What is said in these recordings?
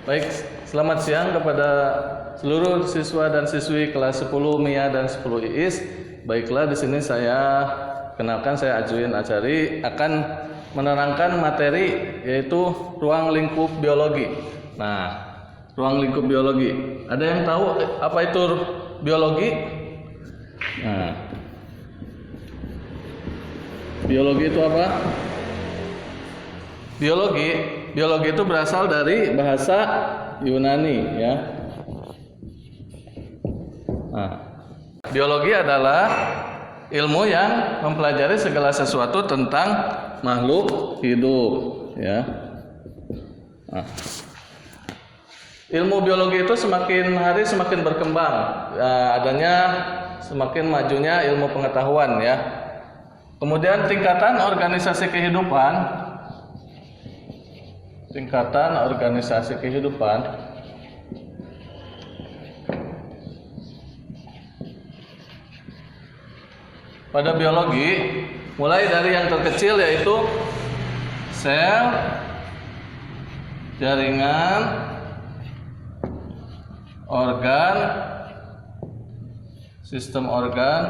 Baik, selamat siang kepada seluruh siswa dan siswi kelas 10 MIA dan 10 IIS. Baiklah, di sini saya kenalkan, saya Ajuin Acari akan menerangkan materi yaitu ruang lingkup biologi. Nah, ruang lingkup biologi. Ada yang tahu apa itu biologi? Nah, biologi itu apa? Biologi itu berasal dari bahasa Yunani, ya. Nah, biologi adalah ilmu yang mempelajari segala sesuatu tentang makhluk hidup, ya. Nah, ilmu biologi itu semakin hari semakin berkembang, adanya semakin majunya ilmu pengetahuan, ya. Kemudian tingkatan organisasi kehidupan pada biologi mulai dari yang terkecil yaitu sel, jaringan, organ, sistem organ,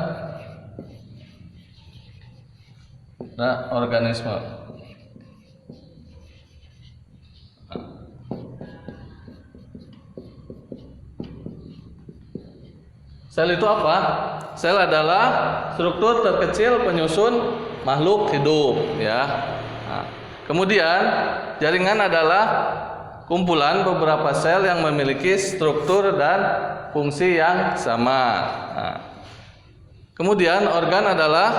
dan organisme. Sel itu apa? Sel adalah struktur terkecil penyusun makhluk hidup, ya. Nah, kemudian jaringan adalah kumpulan beberapa sel yang memiliki struktur dan fungsi yang sama. Nah, kemudian organ adalah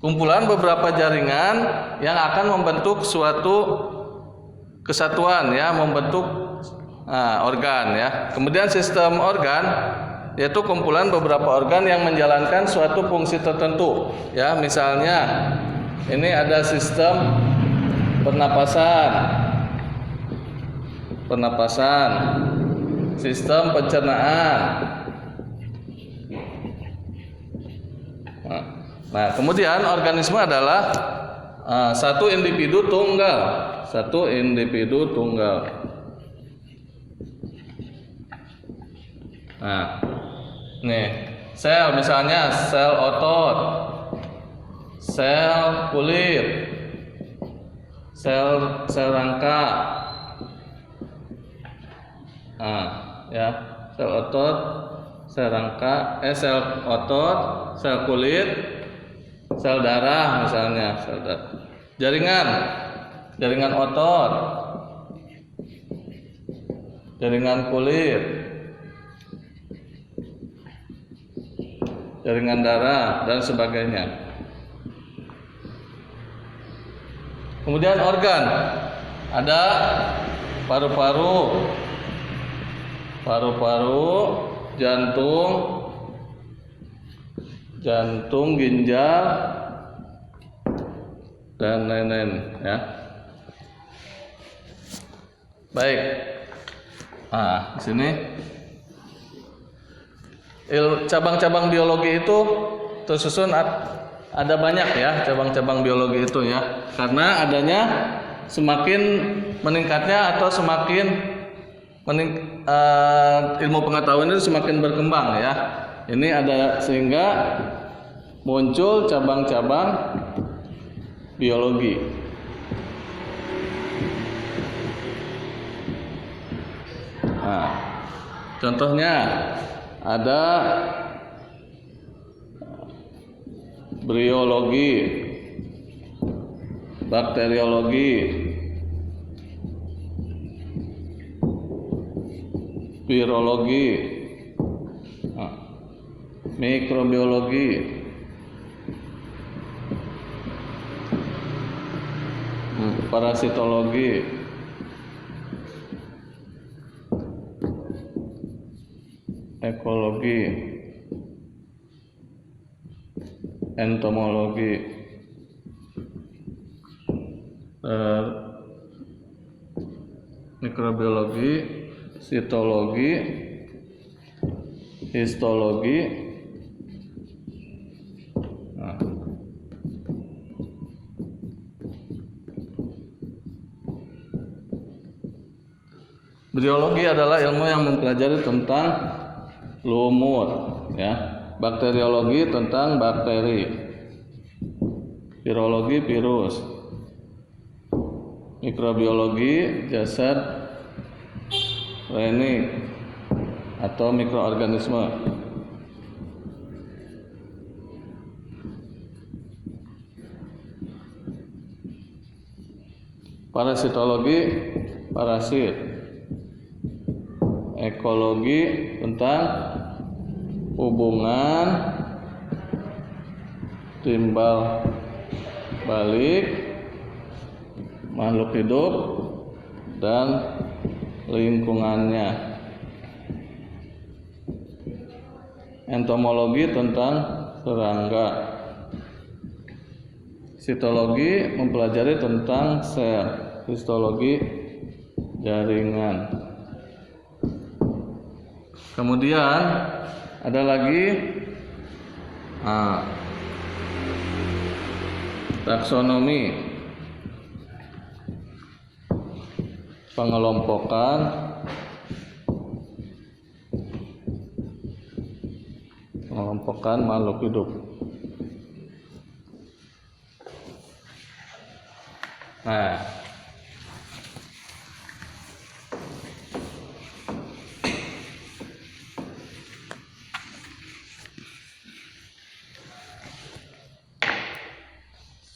kumpulan beberapa jaringan yang akan membentuk suatu kesatuan, ya, membentuk organ, ya. Kemudian sistem organ yaitu kumpulan beberapa organ yang menjalankan suatu fungsi tertentu, ya. Misalnya ini ada sistem pernapasan, sistem pencernaan. Nah, kemudian organisme adalah satu individu tunggal. Nah, nih, sel misalnya sel otot, sel kulit, sel rangka. Nah, ya, sel otot, sel rangka, sel otot, sel kulit, sel darah misalnya, sel darah. Jaringan otot, jaringan kulit, jaringan darah, dan sebagainya. Kemudian organ, ada paru-paru, jantung, ginjal, dan lain-lain, ya. Baik. Nah, di sini cabang-cabang biologi itu tersusun ada banyak, ya, cabang-cabang biologi itu, ya. Karena adanya semakin meningkatnya atau semakin ilmu pengetahuan itu semakin berkembang, ya. Ini ada sehingga muncul cabang-cabang biologi. Nah, contohnya ada briologi, bakteriologi, virologi, mikrobiologi, parasitologi, ekologi, entomologi, mikrobiologi, sitologi, histologi. Nah, Biologi adalah ilmu yang mempelajari tentang lumut, ya. Bakteriologi tentang bakteri, virologi virus, mikrobiologi jasad renik atau mikroorganisme, parasitologi parasit, ekologi tentang hubungan timbal balik makhluk hidup dan lingkungannya. Entomologi tentang serangga. Sitologi mempelajari tentang sel. Histologi jaringan. Kemudian ada lagi taksonomi, pengelompokan makhluk hidup. Nah,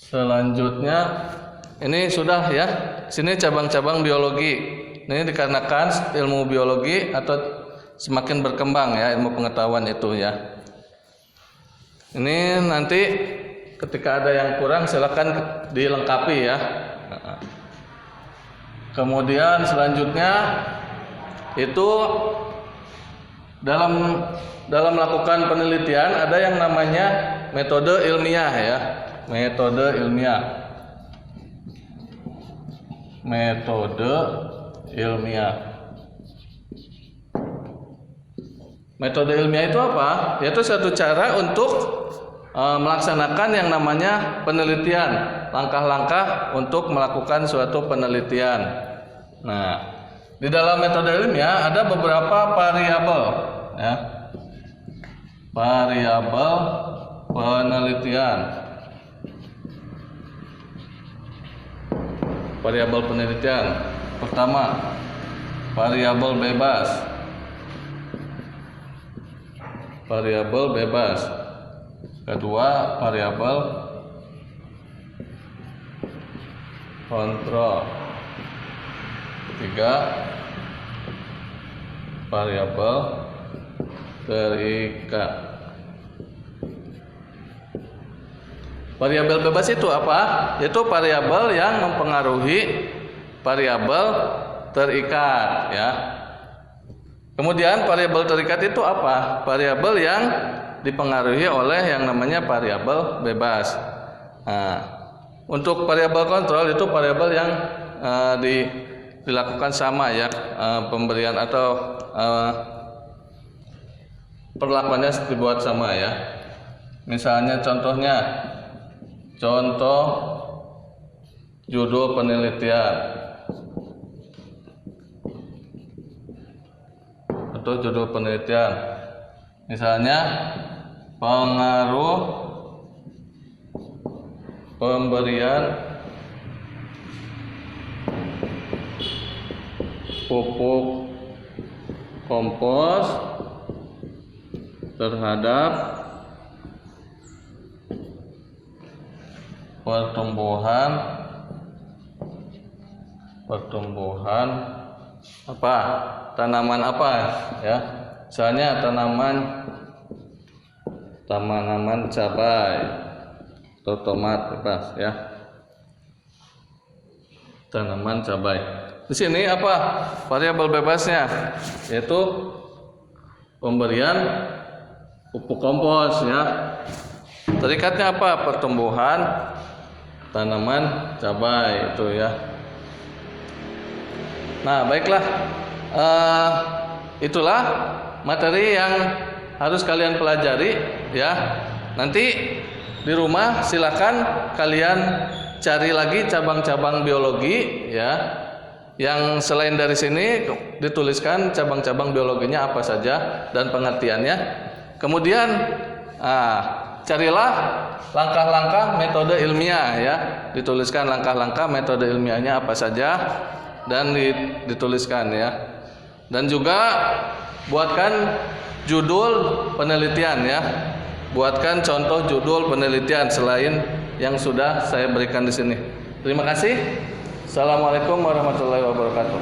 selanjutnya ini sudah ya. Sini cabang-cabang biologi. Ini dikarenakan ilmu biologi atau semakin berkembang ya ilmu pengetahuan itu ya. Ini nanti ketika ada yang kurang silakan dilengkapi ya. Kemudian selanjutnya itu dalam melakukan penelitian ada yang namanya metode ilmiah ya. Metode ilmiah. Metode ilmiah. Metode ilmiah itu apa? Yaitu satu cara untuk melaksanakan yang namanya penelitian, langkah-langkah untuk melakukan suatu penelitian. Nah, di dalam metode ilmiah ada beberapa variabel, ya, variabel penelitian. Variabel penelitian pertama, variabel bebas. Variabel bebas. Kedua, variabel kontrol. Ketiga, variabel terikat. Variabel bebas itu apa? Yaitu variabel yang mempengaruhi variabel terikat ya. Kemudian variabel terikat itu apa? Variabel yang dipengaruhi oleh yang namanya variabel bebas. Nah, untuk variabel kontrol itu variabel yang dilakukan sama ya, pemberian atau perlakuannya dibuat sama ya. Misalnya contoh judul penelitian. Untuk judul penelitian, misalnya pengaruh pemberian pupuk kompos terhadap pertumbuhan apa? Tanaman apa ya? Misalnya tanaman cabai atau tomat bebas ya. Tanaman cabai. Di sini apa variabel bebasnya? Yaitu pemberian pupuk kompos ya. Terikatnya apa? Pertumbuhan tanaman cabai itu ya. Nah, baiklah. Itulah materi yang harus kalian pelajari ya. Nanti di rumah silakan kalian cari lagi cabang-cabang biologi ya. Yang selain dari sini dituliskan cabang-cabang biologinya apa saja dan pengertiannya. Kemudian carilah langkah-langkah metode ilmiah ya. Dituliskan langkah-langkah metode ilmiahnya apa saja dan dituliskan ya. Dan juga buatkan judul penelitian ya. Buatkan contoh judul penelitian selain yang sudah saya berikan di sini. Terima kasih. Assalamualaikum warahmatullahi wabarakatuh.